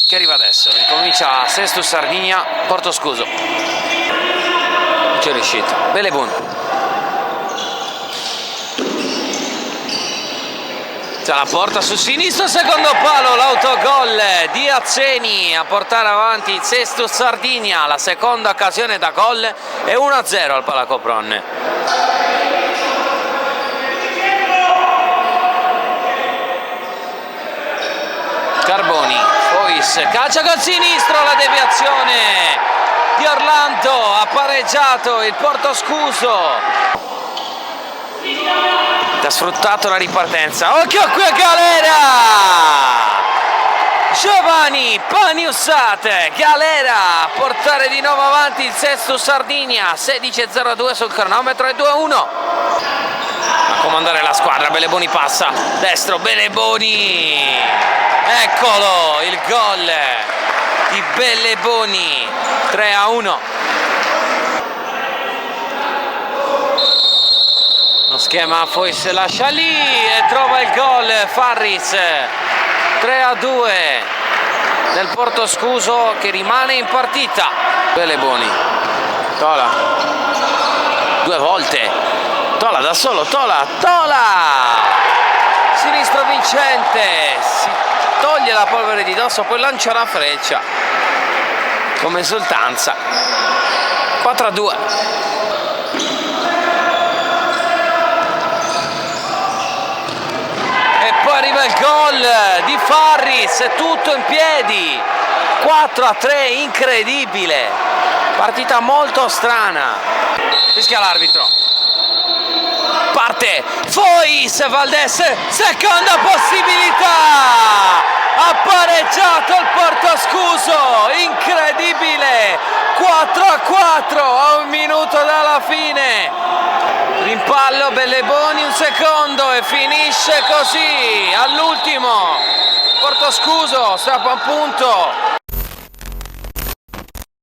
che arriva adesso. Ricomincia Sestus Sardigna, Portoscuso. Non c'è riuscito. Belebun. Se la porta sul sinistro, secondo palo, l'autogol di Azzeni a portare avanti il Sestus Sardigna, la seconda occasione da gol e 1-0 al Palacopron. Carboni, Fois, calcia col sinistro, la deviazione di Orlando, ha pareggiato il Portoscuso. Ha sfruttato la ripartenza. Occhio qui a Galera! Giovanni Paniussate, Galera a portare di nuovo avanti il Sestus Sardigna. 16:02 sul cronometro e 2-1 a comandare la squadra. Beleboni passa destro, Beleboni, eccolo il gol di Beleboni. 3-1. Lo schema poi si lascia lì e trova il gol Farris. 3-2 del Portoscuso che rimane in partita. Beleboni, Tola, due volte, Tola da solo, Tola, sinistro vincente, si toglie la polvere di dosso, poi lancia la freccia come esultanza. 4-2. Arriva il gol di Farris, tutto in piedi. 4-3, incredibile. Partita molto strana. Fischia l'arbitro. Parte Fois, Valdés, seconda possibilità. Ha pareggiato il Portoscuso, incredibile. 4-4 a un minuto dalla fine. Rimpallo Beleboni, un secondo e finisce così all'ultimo. Portoscuso strappa un punto